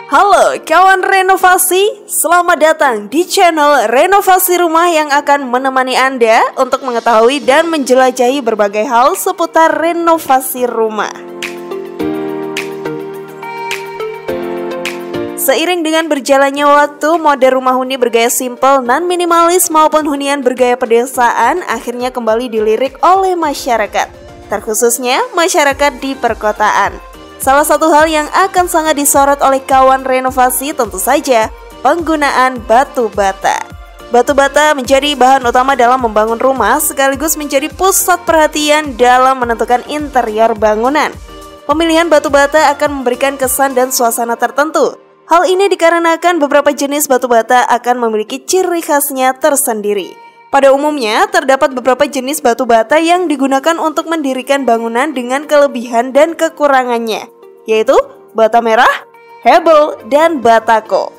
Halo kawan renovasi, selamat datang di channel Renovasi Rumah yang akan menemani Anda untuk mengetahui dan menjelajahi berbagai hal seputar renovasi rumah. Seiring dengan berjalannya waktu, mode rumah huni bergaya simple, non-minimalis maupun hunian bergaya pedesaan akhirnya kembali dilirik oleh masyarakat, terkhususnya masyarakat di perkotaan. Salah satu hal yang akan sangat disorot oleh kawan renovasi tentu saja penggunaan batu bata. Batu bata menjadi bahan utama dalam membangun rumah sekaligus menjadi pusat perhatian dalam menentukan interior bangunan. Pemilihan batu bata akan memberikan kesan dan suasana tertentu. Hal ini dikarenakan beberapa jenis batu bata akan memiliki ciri khasnya tersendiri. Pada umumnya, terdapat beberapa jenis batu bata yang digunakan untuk mendirikan bangunan dengan kelebihan dan kekurangannya, yaitu bata merah, hebel, dan batako.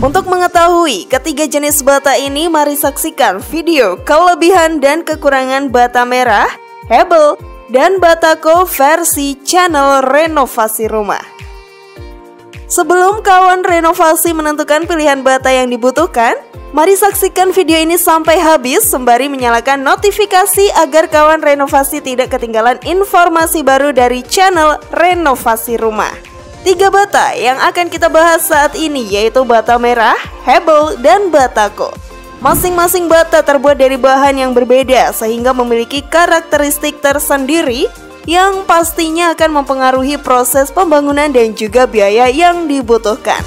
Untuk mengetahui ketiga jenis bata ini, mari saksikan video kelebihan dan kekurangan bata merah, hebel, dan batako versi channel Renovasi Rumah. Sebelum kawan renovasi menentukan pilihan bata yang dibutuhkan, mari saksikan video ini sampai habis sembari menyalakan notifikasi agar kawan renovasi tidak ketinggalan informasi baru dari channel Renovasi Rumah. 3 bata yang akan kita bahas saat ini yaitu bata merah, hebel, dan batako. Masing-masing bata terbuat dari bahan yang berbeda sehingga memiliki karakteristik tersendiri yang pastinya akan mempengaruhi proses pembangunan dan juga biaya yang dibutuhkan.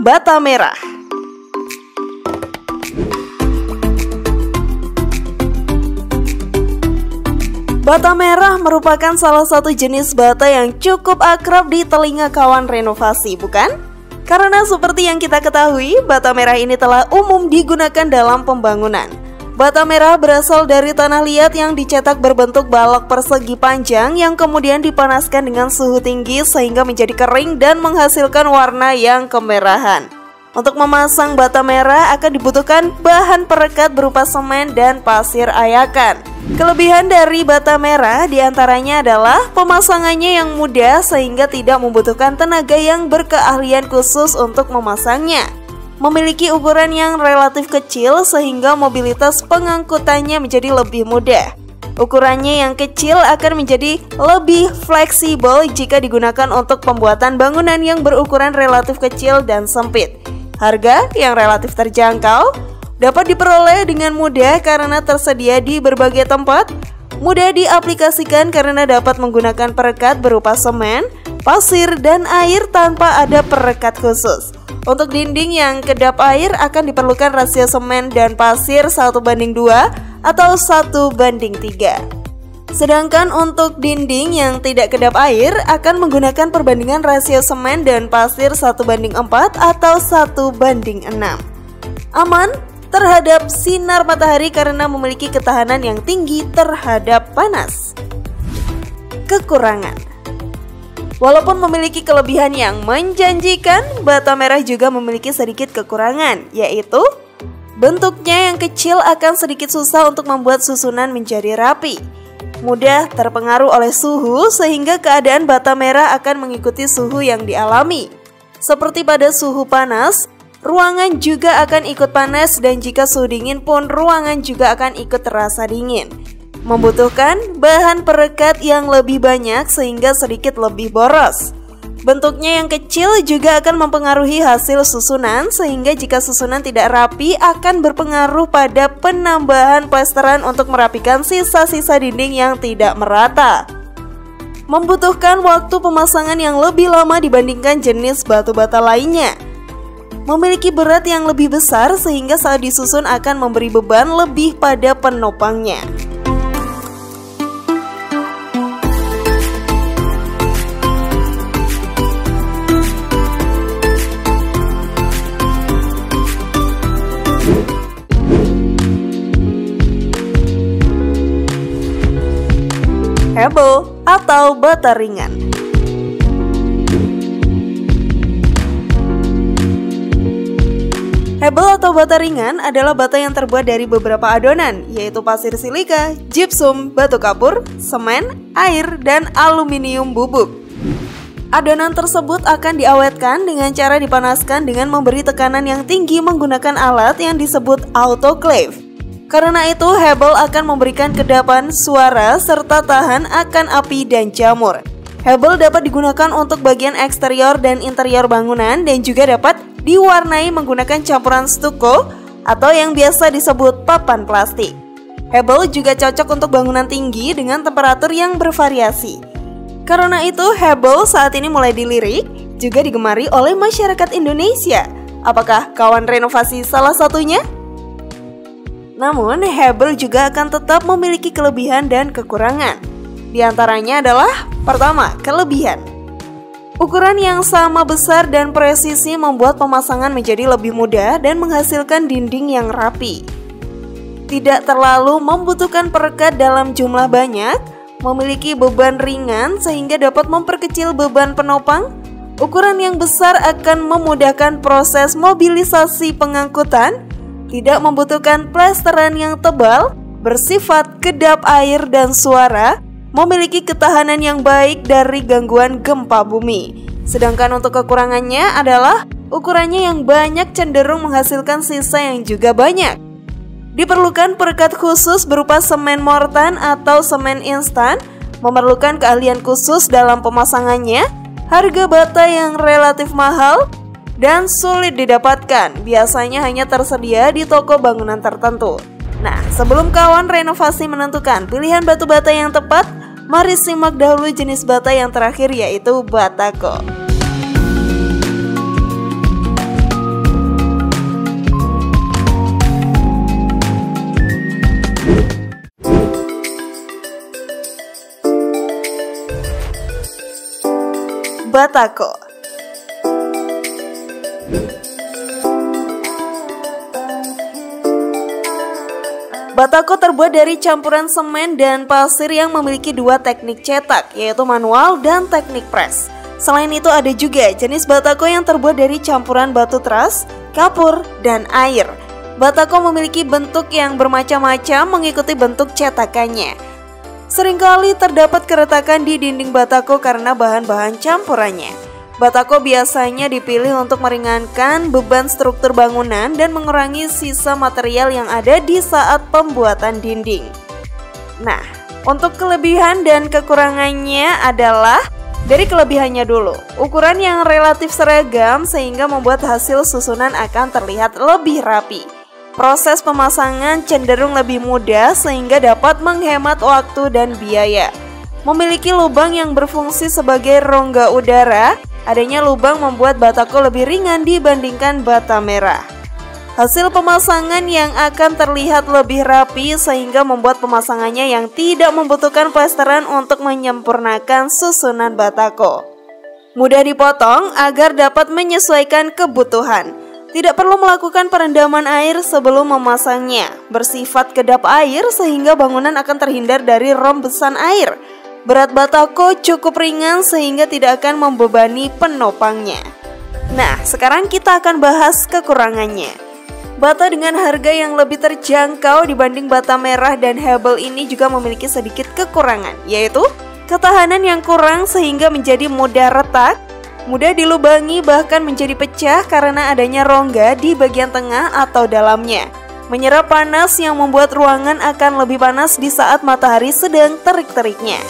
Bata merah. Bata merah merupakan salah satu jenis bata yang cukup akrab di telinga kawan renovasi, bukan? Karena seperti yang kita ketahui, bata merah ini telah umum digunakan dalam pembangunan. Bata merah berasal dari tanah liat yang dicetak berbentuk balok persegi panjang yang kemudian dipanaskan dengan suhu tinggi sehingga menjadi kering dan menghasilkan warna yang kemerahan. Untuk memasang bata merah akan dibutuhkan bahan perekat berupa semen dan pasir ayakan. Kelebihan dari bata merah diantaranya adalah pemasangannya yang mudah sehingga tidak membutuhkan tenaga yang berkeahlian khusus untuk memasangnya. Memiliki ukuran yang relatif kecil sehingga mobilitas pengangkutannya menjadi lebih mudah. Ukurannya yang kecil akan menjadi lebih fleksibel jika digunakan untuk pembuatan bangunan yang berukuran relatif kecil dan sempit. Harga yang relatif terjangkau, dapat diperoleh dengan mudah karena tersedia di berbagai tempat, mudah diaplikasikan karena dapat menggunakan perekat berupa semen, pasir, dan air tanpa ada perekat khusus. Untuk dinding yang kedap air akan diperlukan rasio semen dan pasir 1:2 atau 1:3. Sedangkan untuk dinding yang tidak kedap air akan menggunakan perbandingan rasio semen dan pasir 1:4 atau 1:6. Aman terhadap sinar matahari karena memiliki ketahanan yang tinggi terhadap panas. Kekurangan. Walaupun memiliki kelebihan yang menjanjikan, bata merah juga memiliki sedikit kekurangan, yaitu bentuknya yang kecil akan sedikit susah untuk membuat susunan menjadi rapi. Mudah terpengaruh oleh suhu sehingga keadaan bata merah akan mengikuti suhu yang dialami. Seperti pada suhu panas, ruangan juga akan ikut panas dan jika suhu dingin pun ruangan juga akan ikut terasa dingin. Membutuhkan bahan perekat yang lebih banyak sehingga sedikit lebih boros. Bentuknya yang kecil juga akan mempengaruhi hasil susunan sehingga jika susunan tidak rapi akan berpengaruh pada penambahan plesteran untuk merapikan sisa-sisa dinding yang tidak merata. Membutuhkan waktu pemasangan yang lebih lama dibandingkan jenis batu bata lainnya. Memiliki berat yang lebih besar sehingga saat disusun akan memberi beban lebih pada penopangnya. hebel atau atau bata ringan. Hebel atau bata ringan adalah bata yang terbuat dari beberapa adonan, yaitu pasir silika, gypsum, batu kapur, semen, air, dan aluminium bubuk. Adonan tersebut akan diawetkan dengan cara dipanaskan dengan memberi tekanan yang tinggi menggunakan alat yang disebut autoclave. Karena itu, hebel akan memberikan kedapan, suara, serta tahan akan api dan jamur. Hebel dapat digunakan untuk bagian eksterior dan interior bangunan dan juga dapat diwarnai menggunakan campuran stuko atau yang biasa disebut papan plastik. Hebel juga cocok untuk bangunan tinggi dengan temperatur yang bervariasi. Karena itu, hebel saat ini mulai dilirik, juga digemari oleh masyarakat Indonesia. Apakah kawan renovasi salah satunya? Namun, hebel juga akan tetap memiliki kelebihan dan kekurangan. Di antaranya adalah, pertama, kelebihan. Ukuran yang sama besar dan presisi membuat pemasangan menjadi lebih mudah dan menghasilkan dinding yang rapi. Tidak terlalu membutuhkan perekat dalam jumlah banyak, memiliki beban ringan sehingga dapat memperkecil beban penopang. Ukuran yang besar akan memudahkan proses mobilisasi pengangkutan, tidak membutuhkan plesteran yang tebal, bersifat kedap air dan suara, memiliki ketahanan yang baik dari gangguan gempa bumi. Sedangkan untuk kekurangannya adalah ukurannya yang banyak cenderung menghasilkan sisa yang juga banyak. Diperlukan perekat khusus berupa semen mortan atau semen instan, memerlukan keahlian khusus dalam pemasangannya, harga bata yang relatif mahal, dan sulit didapatkan, biasanya hanya tersedia di toko bangunan tertentu. Nah, sebelum kawan renovasi menentukan pilihan batu bata yang tepat, mari simak dahulu jenis bata yang terakhir, yaitu batako. Batako. Batako terbuat dari campuran semen dan pasir yang memiliki dua teknik cetak, yaitu manual dan teknik press. Selain itu ada juga jenis batako yang terbuat dari campuran batu teras, kapur, dan air. Batako memiliki bentuk yang bermacam-macam mengikuti bentuk cetakannya. Seringkali terdapat keretakan di dinding batako karena bahan-bahan campurannya. Batako biasanya dipilih untuk meringankan beban struktur bangunan dan mengurangi sisa material yang ada di saat pembuatan dinding. Nah, untuk kelebihan dan kekurangannya adalah, dari kelebihannya dulu, ukuran yang relatif seragam sehingga membuat hasil susunan akan terlihat lebih rapi. Proses pemasangan cenderung lebih mudah sehingga dapat menghemat waktu dan biaya. Memiliki lubang yang berfungsi sebagai rongga udara, adanya lubang membuat batako lebih ringan dibandingkan bata merah. Hasil pemasangan yang akan terlihat lebih rapi sehingga membuat pemasangannya yang tidak membutuhkan plesteran untuk menyempurnakan susunan batako. Mudah dipotong agar dapat menyesuaikan kebutuhan. Tidak perlu melakukan perendaman air sebelum memasangnya. Bersifat kedap air sehingga bangunan akan terhindar dari rembesan air. Berat batako cukup ringan sehingga tidak akan membebani penopangnya. Nah, sekarang kita akan bahas kekurangannya. Bata dengan harga yang lebih terjangkau dibanding bata merah dan hebel ini juga memiliki sedikit kekurangan, yaitu ketahanan yang kurang sehingga menjadi mudah retak, mudah dilubangi bahkan menjadi pecah karena adanya rongga di bagian tengah atau dalamnya. Menyerap panas yang membuat ruangan akan lebih panas di saat matahari sedang terik-teriknya.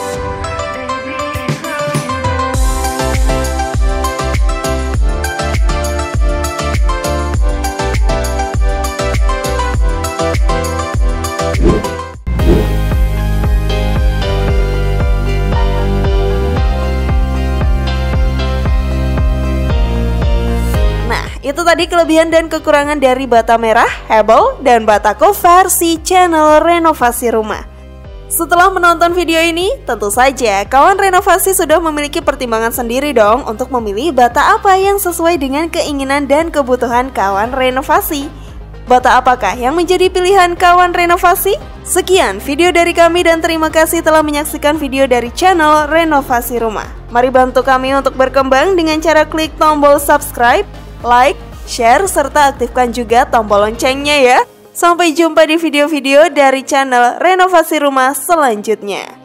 Itu tadi kelebihan dan kekurangan dari bata merah, hebel, dan batako versi channel renovasi rumah. Setelah menonton video ini, tentu saja kawan renovasi sudah memiliki pertimbangan sendiri dong untuk memilih bata apa yang sesuai dengan keinginan dan kebutuhan kawan renovasi. Bata apakah yang menjadi pilihan kawan renovasi? Sekian video dari kami dan terima kasih telah menyaksikan video dari channel Renovasi Rumah. Mari bantu kami untuk berkembang dengan cara klik tombol subscribe, like, share, serta aktifkan juga tombol loncengnya ya. Sampai jumpa di video-video dari channel Renovasi Rumah selanjutnya.